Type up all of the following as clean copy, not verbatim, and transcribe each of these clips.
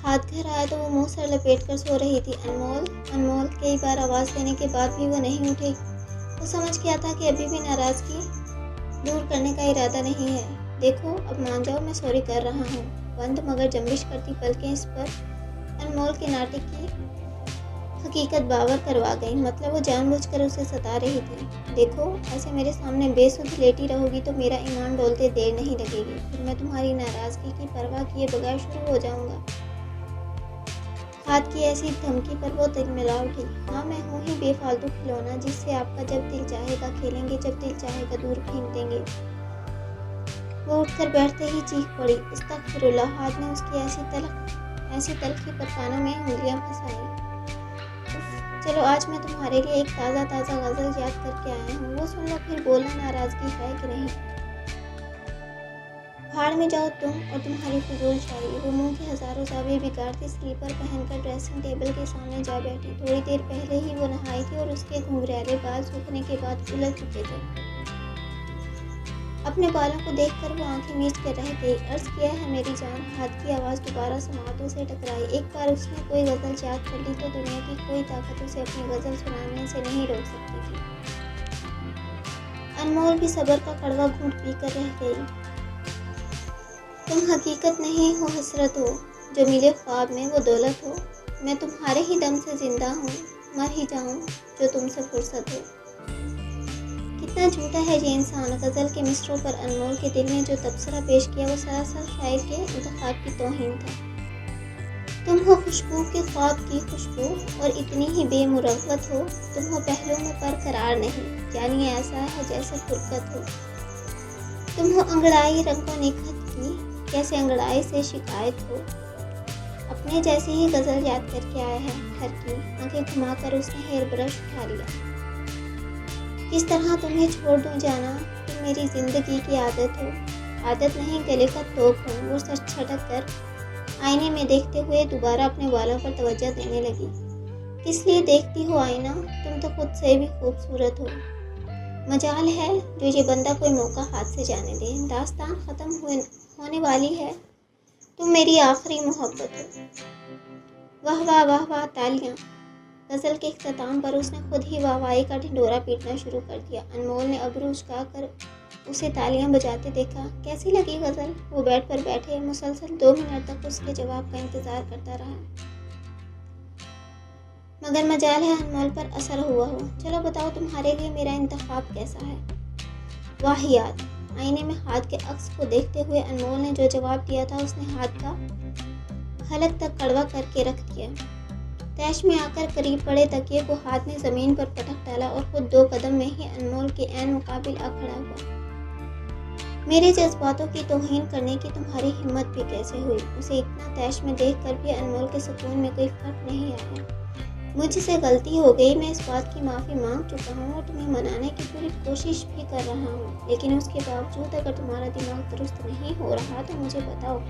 हाथ घर आया तो वो मुंह सर लपेट कर सो रही थी। अनमोल, अनमोल, कई बार आवाज़ देने के बाद भी वो नहीं उठी। वो समझ गया था कि अभी भी नाराज़गी दूर करने का इरादा नहीं है। देखो, अब मान जाओ, मैं सॉरी कर रहा हूँ। बंद मगर जंबिश करती पलकें इस पर अनमोल के नाटक की हकीकत बावर करवा गई। मतलब वो जानबूझकर उसे सता रही थी। देखो, ऐसे मेरे सामने बेसुध लेटी रहोगी तो मेरा ईमान डोलते देर नहीं लगेगी। फिर मैं तुम्हारी नाराज़गी की परवाह किए बगैर शुरू हो जाऊंगा। हाथ की ऐसी धमकी पर वो तिलमिला उठी। हाँ, मैं हूँ ही बेफालतू खिलौना जिससे आपका जब दिल चाहेगा खेलेंगे, जब दिल चाहेगा दूर फेंक देंगे। वो उठकर बैठते ही चीख पड़ी। अस्तगफिरुल्लाह। हाथ ने उसकी ऐसी तलखी पर कानों में उंगलियां फंसाई। चलो, आज मैं तुम्हारे लिए एक ताज़ा गज़ल याद करके आया हूँ, वो सुन लो, फिर बोलना नाराज़गी है कि नहीं। भाड़ में जाओ तुम और तुम्हारी फजूल शायरी। वो मुंह के हजारों जावे बिगाड़ती स्लीपर पहनकर ड्रेसिंग टेबल के सामने जा बैठी। थोड़ी देर पहले ही वो नहाई थी और उसके घुंघराले बाल सूखने के बाद उलझ चुके थे। अपने बालों को देखकर वो आंखें मीच कर रह गई। अर्ज किया है मेरी जान। हाथ की आवाज़ दोबारा समातों से टकराई। एक बार उसने कोई गज़ल याद कर ली तो दुनिया की कोई ताकत उसे अपनी गज़ल सुनाने से नहीं रोक सकती थी। अनमोल भी सब्र का कड़वा घूंट पीकर रह गई। तुम हकीकत नहीं हो, हसरत हो, जो मिले ख्वाब में वो दौलत हो। मैं तुम्हारे ही दम से जिंदा हूँ, मर ही जाऊँ जो तुमसे फुर्सत हो। कितना झूठा है ये इंसान। गज़ल के मिसरों पर अनमोल के दिल ने जो तबसरा पेश किया वो सरासर शायर के इंतखाब की तौहीन था। तुम हो खुशबू के ख्वाब की खुशबू और इतनी ही बेमुरव्वत हो। तुम हो पहलू में बरकरार नहीं, यानी ऐसा है जैसे फुरकत हो। तुम हो अंगड़ाई रंगों निखत की, कैसे अंगड़ाई से शिकायत हो। अपने जैसी ही गज़ल याद करके आया है घर की। आंखें घुमाकर उसने हेयर ब्रश उठा लिया। किस तरह तुम्हें छोड़ दूं जाना, तुम मेरी जिंदगी की आदत हो। आदत नहीं, गले का तोप हो। वो सर छटक कर आईने में देखते हुए दोबारा अपने बालों पर तवज्जो देने लगी। किस लिए देखती हो आईना, तुम तो खुद से भी खूबसूरत हो। मजाल है जो ये बंदा कोई मौका हाथ से जाने दे। दास्तान ख़त्म होने वाली है, तुम मेरी आखिरी मोहब्बत हो। वाह वाह वाह वाह, तालियां। गज़ल के इख्तिताम पर उसने खुद ही वाहवाही का ढिंढोरा पीटना शुरू कर दिया। अनमोल ने अबरू उचकाकर उसे तालियां बजाते देखा। कैसी लगी गज़ल? वो बेड पर बैठे मुसलसल 2 मिनट तक उसके जवाब का इंतज़ार करता रहा, मगर मजाल है अनमोल पर असर हुआ हो। चलो बताओ, तुम्हारे लिए मेरा इंतखाब कैसा है? वाहियात। आईने में हाथ के अक्स को देखते हुए अनमोल ने जो जवाब दिया था उसने हाथ का हलक तक कड़वा करके रख दिया। तैश में आकर करीब पड़े तकिए को हाथ ने ज़मीन पर पटक डाला और खुद 2 कदम में ही अनमोल के ऐन मुकाबिल आ खड़ा हुआ। मेरे जज्बातों की तौहीन करने की तुम्हारी हिम्मत भी कैसे हुई? उसे इतना तैश में देख कर भी अनमोल के सुकून में कोई फर्क नहीं आया। मुझसे गलती हो गई, मैं इस बात की माफ़ी मांग चुका हूँ और तुम्हें मनाने की पूरी कोशिश भी कर रहा हूँ, लेकिन उसके बावजूद अगर तुम्हारा दिमाग दुरुस्त नहीं हो रहा तो मुझे बताओ,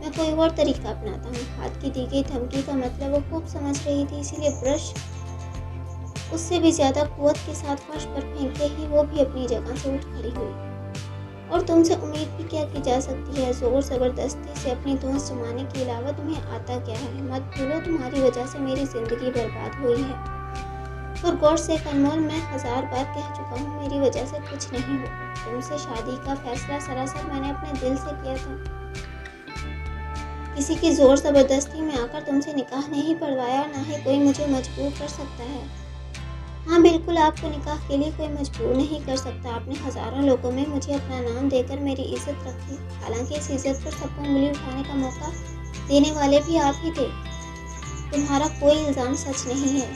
मैं कोई और तरीका अपनाता हूँ। हाथ की दी गई धमकी का मतलब वो खूब समझ रही थी, इसीलिए ब्रश उससे भी ज़्यादा कुव्वत के साथ फर्श पर फेंकते ही वो भी अपनी जगह से उठ खड़ी हुई। और तुमसे उम्मीद भी क्या की जा सकती है? जोर ज़बरदस्ती से अपनी दोस्त जमाने के अलावा तुम्हें आता क्या है? मत भूलो, तुम्हारी वजह से मेरी ज़िंदगी बर्बाद हुई है। और गौर से अनमोल, मैं 1000 बार कह चुका हूँ, मेरी वजह से कुछ नहीं हुआ। तुमसे शादी का फैसला सरासर मैंने अपने दिल से किया था। किसी की जोर ज़बरदस्ती में आकर तुमसे निकाह नहीं पढ़वाया, ना ही कोई मुझे मजबूर कर सकता है। हाँ बिल्कुल, आपको निकाह के लिए कोई मजबूर नहीं कर सकता। आपने हज़ारों लोगों में मुझे अपना नाम देकर मेरी इज्जत रखी। हालांकि इस इज्जत पर सबको उंगली उठाने का मौका देने वाले भी आप ही थे। तुम्हारा कोई इल्ज़ाम सच नहीं है।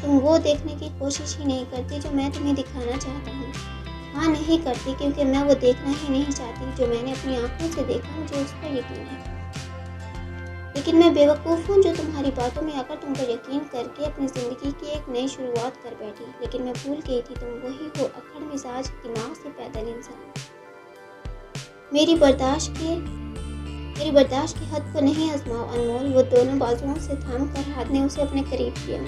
तुम वो देखने की कोशिश ही नहीं करती जो मैं तुम्हें दिखाना चाहता हूँ। हाँ, नहीं करती, क्योंकि मैं वो देखना ही नहीं चाहती जो मैंने अपनी आंखों से देखा, मुझे उस पर यकीन है। लेकिन मैं बेवकूफ़ हूँ जो तुम्हारी बातों में आकर तुम पर यकीन करके अपनी ज़िंदगी की एक नई शुरुआत कर बैठी। लेकिन मैं भूल गई थी, तुम वही हो, अक्खड़ मिजाज, दिमाग से पैदल इंसान। मेरी बर्दाश्त की हद को नहीं आजमाओ अनमोल। वो दोनों बाजुओं से थाम कर हाथ ने उसे अपने करीब किया,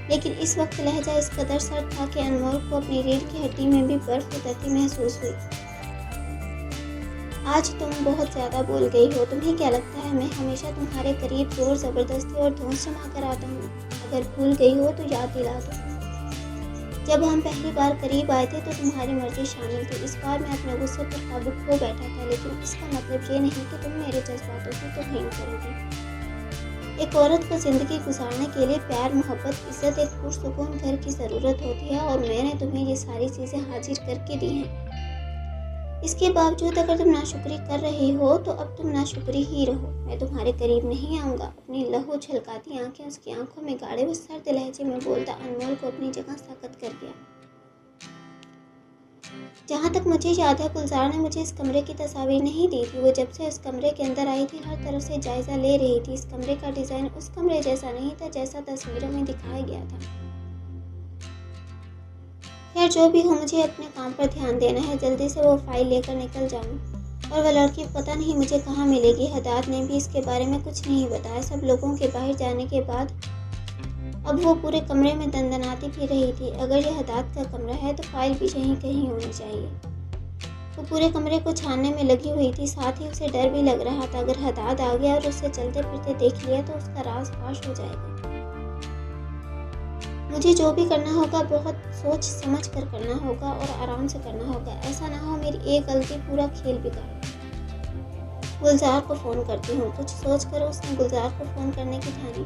लेकिन इस वक्त लहजा इस कदर सर्द था कि अनमोल को अपनी रीढ़ की हड्डी में भी बर्फ उतरती महसूस हुई। आज तुम बहुत ज़्यादा बोल गई हो। तुम्हें क्या लगता है मैं हमेशा तुम्हारे करीब जोर ज़बरदस्ती और धौंस जमा कर आता हूँ? अगर भूल गई हो तो याद दिला दो। जब हम पहली बार करीब आए थे तो तुम्हारी मर्जी शामिल थी। इस बार मैं अपने गुस्से पर काबू खो बैठा था, लेकिन इसका मतलब ये नहीं कि तुम मेरे जज्बातों की तौहीन करोगी। एक औरत को ज़िंदगी गुजारने के लिए प्यार, मोहब्बत, इज़्ज़त, एक पुरसुकून घर की ज़रूरत होती है, और मैंने तुम्हें ये सारी चीज़ें हाजिर करके दी हैं। इसके बावजूद अगर तुम नाशुक्री कर रही हो तो अब तुम नाशुक्री ही रहो। मैं तुम्हारे करीब नहीं आऊँगा। अपनी लहू छलकाती आंखें उसकी आंखों में गाढ़े व सर्द लहजे में बोलता अनमोल को अपनी जगह साकत कर गया। जहाँ तक मुझे याद है, गुलजार ने मुझे इस कमरे की तस्वीर नहीं दी थी। वो जब से इस कमरे के अंदर आई थी हर तरफ से जायज़ा ले रही थी। इस कमरे का डिज़ाइन उस कमरे जैसा नहीं था जैसा तस्वीरों में दिखाया गया था। खैर जो भी हो, मुझे अपने काम पर ध्यान देना है। जल्दी से वो फाइल लेकर निकल जाऊँ। और वह लड़की पता नहीं मुझे कहाँ मिलेगी। हदाद ने भी इसके बारे में कुछ नहीं बताया। सब लोगों के बाहर जाने के बाद अब वो पूरे कमरे में दंदनाती फिर रही थी। अगर यह हदाद का कमरा है तो फाइल भी यहीं कहीं होनी चाहिए। वो पूरे कमरे को छानने में लगी हुई थी। साथ ही उसे डर भी लग रहा था, अगर हदाद आ गया और उसे चलते फिरते देख लिया तो उसका राज फाश हो जाएगा। मुझे जो भी करना होगा बहुत सोच समझ कर करना होगा और आराम से करना होगा। ऐसा ना हो मेरी एक गलती पूरा खेल बिगाड़। गुलजार को फ़ोन करती हूँ। कुछ सोच कर उसने गुलजार को फ़ोन करने की ठानी।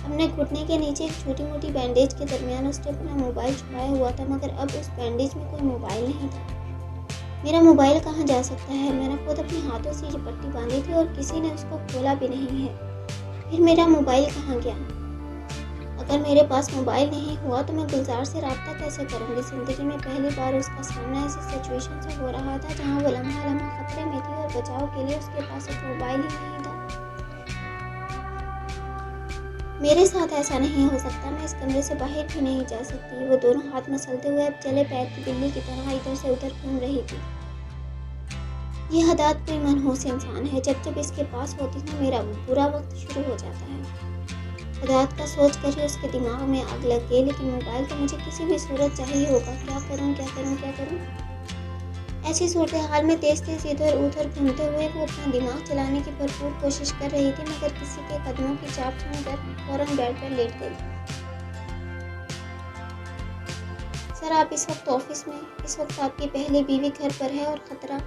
अपने घुटने के नीचे एक छोटी मोटी बैंडेज के दरमियान उसने अपना मोबाइल छुपाया हुआ था, मगर अब उस बैंडेज में कोई मोबाइल नहीं था। मेरा मोबाइल कहाँ जा सकता है? मैंने खुद अपने हाथों से ये पट्टी बांधी थी और किसी ने उसको खोला भी नहीं है। फिर मेरा मोबाइल कहाँ गया? अगर मेरे पास मोबाइल नहीं हुआ तो मैं गुलजार से रब्ता कैसे करूँगी? ज़िंदगी में पहली बार उसका सामना ऐसी सिचुएशन से हो रहा था जहाँ वो लम्हा लम्हा खतरे में थी और बचाव के लिए उसके पास एक मोबाइल ही नहीं था। मेरे साथ ऐसा नहीं हो सकता। मैं इस कमरे से बाहर भी नहीं जा सकती। वो दोनों हाथ मसलते हुए अब चले पैर की बिल्ली की तरह इधर से उधर घूम रही थी। ये हदाद कोई मनहूस इंसान है। जब जब इसके पास होती है मेरा बुरा वक्त शुरू हो जाता है। हदाद का सोच कर ही उसके दिमाग में आग लग गई। लेकिन मोबाइल तो मुझे किसी भी सूरत चाहिए होगा। क्या करूं, क्या करूं, क्या करूं? ऐसी सूरत हाल में तेज तेज इधर उधर घूमते हुए वो अपना दिमाग चलाने की भरपूर कोशिश कर रही थी, मगर किसी के कदमों की चाप सुनकर फौरन बेड पर लेट गई। सर, आप इस वक्त ऑफिस में? इस वक्त आपकी पहली बीवी घर पर है और खतरा।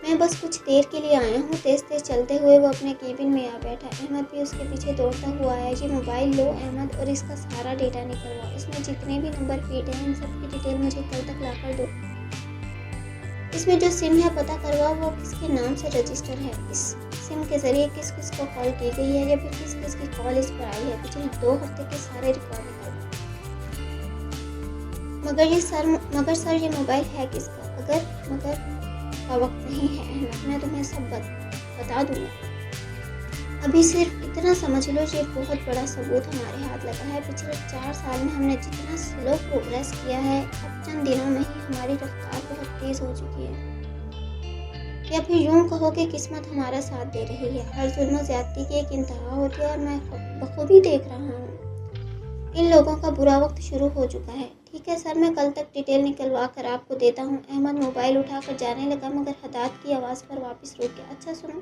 मैं बस कुछ देर के लिए आया हूँ। तेज तेज चलते हुए वो अपने केबिन में आ बैठा। अहमद भी उसके पीछे दौड़ता हुआ आया। ये मोबाइल लो अहमद और इसका सारा डेटा निकलवाओ। इसमें जितने भी नंबर फीड हैं इन सब की डिटेल मुझे कल तक ला कर दो। इसमें जो सिम है पता करवाओ वो किसके नाम से रजिस्टर है। इस सिम के जरिए किस किस को कॉल की गई है या फिर किस किस की कॉल इस पर आई है। पिछले 2 हफ्ते के सारे रिकॉर्ड निकालो। मगर सर ये मोबाइल है किसका? मगर का वक्त नहीं है अहमद। मैं तुम्हें सब बता दूंगा। अभी सिर्फ इतना समझ लो, ये बहुत बड़ा सबूत हमारे हाथ लगा है। पिछले 4 साल में हमने जितना स्लो प्रोग्रेस किया है, अब चंद दिनों में ही हमारी रफ्तार बहुत तेज हो चुकी है। या फिर यूं कहो कि किस्मत हमारा साथ दे रही है। हर जुल्म ज्यादती की एक इंतहा होती है और मैं बखूबी देख रहा हूँ इन लोगों का बुरा वक्त शुरू हो चुका है। ठीक है सर, मैं कल तक डिटेल निकलवा कर आपको देता हूँ। अहमद मोबाइल उठाकर जाने लगा, मगर हदाद की आवाज़ पर वापस रुक गया। अच्छा सुनो,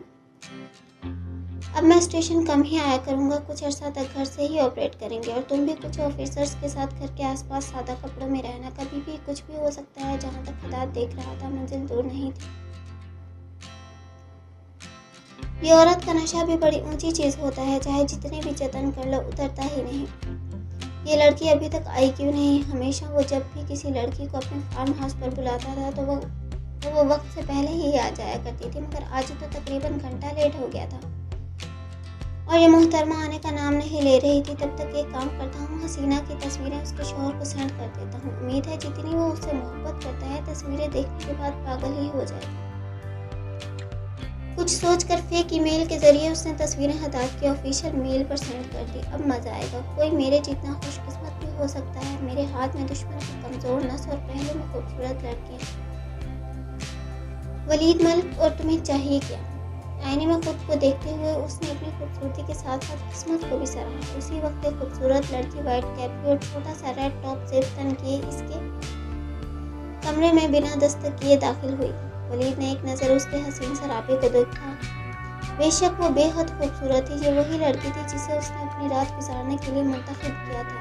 अब मैं स्टेशन कम ही आया करूँगा। कुछ अर्सा तक घर से ही ऑपरेट करेंगे और तुम भी कुछ ऑफिसर्स के साथ घर के आसपास सादा कपड़ों में रहना। कभी भी कुछ भी हो सकता है। जहाँ तक हदाद देख रहा था मंजिल दूर नहीं थी। ये औरत का नशा भी बड़ी ऊंची चीज़ होता है, चाहे जितने भी जतन कर लो उतरता ही नहीं। ये लड़की अभी तक आई क्यों नहीं? हमेशा वो जब भी किसी लड़की को अपने फार्म हाउस पर बुलाता था तो वो वक्त से पहले ही आ जाया करती थी, मगर आज तो तकरीबन घंटा लेट हो गया था और ये मोहतरमा आने का नाम नहीं ले रही थी। तब तक एक काम करता हूँ, हसीना की तस्वीरें उसके शौहर को सेंड कर देता हूँ। उम्मीद है जितनी वो उससे मोहब्बत करता है तस्वीरें देखने के बाद पागल ही हो जाएगा। कुछ सोचकर फेक ईमेल के जरिए उसने तस्वीरें हदाद के ऑफिशियल मेल पर सेंड कर दी। अब मजा आएगा। कोई मेरे जितना खुशकिस्मत भी हो सकता है। मेरे हाथ में दुश्मन की कमजोर नस और पहले में खूबसूरत लड़कियां। वलीद मलिक, और तुम्हें चाहिए क्या? आईने में खुद को देखते हुए उसने अपनी खूबसूरती के साथ साथ किस्मत को भी सराहा। उसी वक्त एक खूबसूरत लड़की व्हाइट कैप और छोटा सा रेड टॉप जेब तन किए इसके कमरे में बिना दस्तक किए दाखिल हुई। वलीद ने एक नज़र उसके हसीन सरापे को देखा। बेशक वो बेहद खूबसूरत थी। ये वही लड़की थी जिसे उसने अपनी रात गुजारने के लिए मुंतखब किया था।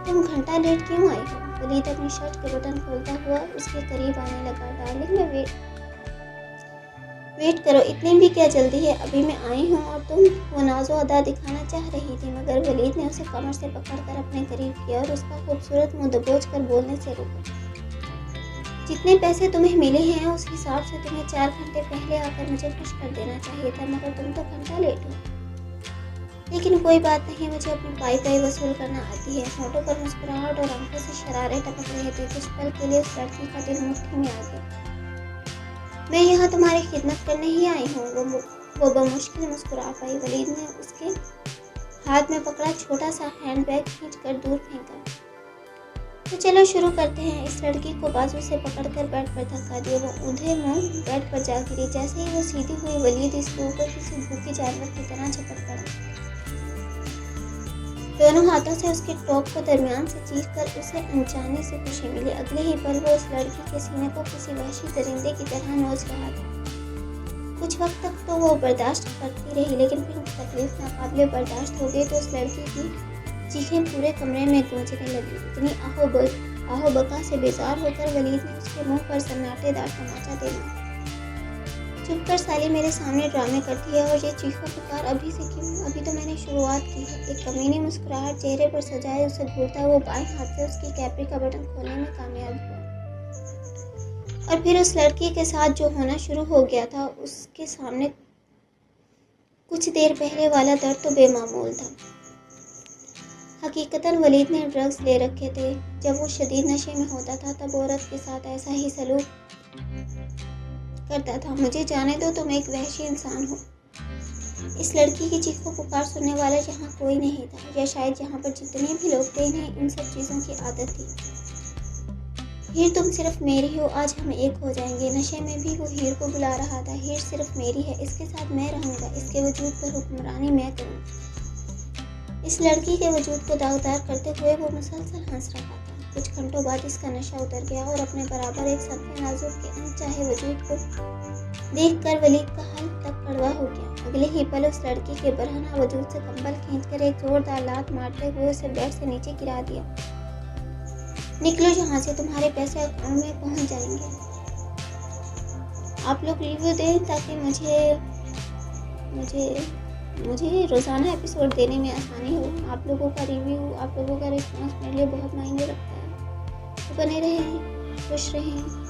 तुम घंटा लेट क्यों आई हो? वलीद अपनी शर्ट के बटन खोलता हुआ उसके करीब आने लगा। डार्लिंग, मैं वेट करो, इतनी भी क्या जल्दी है? अभी मैं आई हूँ और तुम? वो नाजो अदा दिखाना चाह रही थी, मगर वलीद ने उसे कमर से पकड़कर अपने करीब किया और उसका खूबसूरत मुंह दबोच कर बोलने से रोका। जितने पैसे तुम्हें मिले हैं उस हिसाब से तुम्हें 4 घंटे पहले आकर मुझे खुश कर देना चाहिए था, मगर तुम तो घंटा लेट हो। लेकिन कोई बात नहीं, मुझे अपनी पाई वसूल करना आती है। होठों पर मुस्कुराहट और आंखों से शरारे टपक रहे थे। कुछ पल के लिए उस लड़की का दिल मुट्ठी में आ गया। मैं यहाँ तुम्हारी खिदमत करने ही आई हूँ। वो बमुश्किल मुस्कुरा पाई। वलीद ने उसके हाथ में पकड़ा छोटा सा हैंडबैग खींच कर दूर फेंका। तो चलो शुरू करते हैं। इस लड़की को बाजू से पकड़कर बेड पर धक्का दिया। वो ऊंधे मुंह बेड पर जा गिरी। जैसे ही वो सीधी हुई, वलीद इसके ऊपर किसी भूखे जानवर की तरह झपट पड़ा। दोनों हाथों से उसके टॉप को दरमियान से चीर कर उसे अनजाने से खुशी मिली। अगले ही पल वो उस लड़की के सीने को किसी वहशी दरिंदे की तरह नोच रहा था। कुछ वक्त तक तो वो बर्दाश्त करती रही, लेकिन फिर तकलीफ नाकाबिले बर्दाश्त हो गई तो उस लड़की की चीखें पूरे कमरे में गूंजने लगी। इतनी आहो बका से बेजार होकर वलीद ने उसके मुंह पर सन्नाटेदार तमाचा दे दिया। चुप कर साली, मेरे सामने ड्रामे करती है और ये चीखो पुकार अभी से क्यों? अभी तो मैंने शुरुआत की है। एक कमीनी मुस्कुराहट चेहरे पर सजाए उसे घूरता वो बाएं हाथ से उसकी कैपरी का बटन खोलने में कामयाब हुआ। और फिर उस लड़की के साथ जो होना शुरू हो गया था, उसके सामने कुछ देर पहले वाला दर्द तो बेमामूल था। हकीकतन वलीद ने ड्रग्स ले रखे थे। जब वो शदीद नशे में होता था तब औरत के साथ ऐसा ही सलूक करता था। मुझे जाने दो, तुम एक वहशी इंसान हो। इस लड़की की चीखों पुकार सुनने वाला यहाँ कोई नहीं था, या शायद यहाँ पर जितने भी लोग थे इन्हें इन सब चीज़ों की आदत थी। हीर, तुम सिर्फ मेरी हो, आज हम एक हो जाएंगे। नशे में भी वो हीर को बुला रहा था। हीर सिर्फ मेरी है, इसके साथ मैं रहूँगा, इसके वजूद पर हुक्मरानी मैं करूँगा। इस लड़की के वजूद को दागदार करते हुए वो मुसलसल हंस रहा था। कुछ घंटों बाद इसका नशा उतर गया और अपने बराबर एक सफ़े नाजुक के अनचाहे वजूद को देखकर वलीद का हाल तक कड़वा हो गया। अगले ही पल उस लड़की के बरहना वजूद से कंबल खींचकर एक जोरदार लात मारते हुए उसे बेड से नीचे गिरा दिया। निकलो यहाँ से, तुम्हारे पैसे अकाउंट में पहुँच जाएंगे। आप लोग रिव्यू दें ताकि मुझे रोज़ाना एपिसोड देने में आसानी हो। आप लोगों का रिव्यू, आप लोगों का रिस्पॉन्स मेरे लिए बहुत मायने रखता है। तो बने रहें, खुश रहें।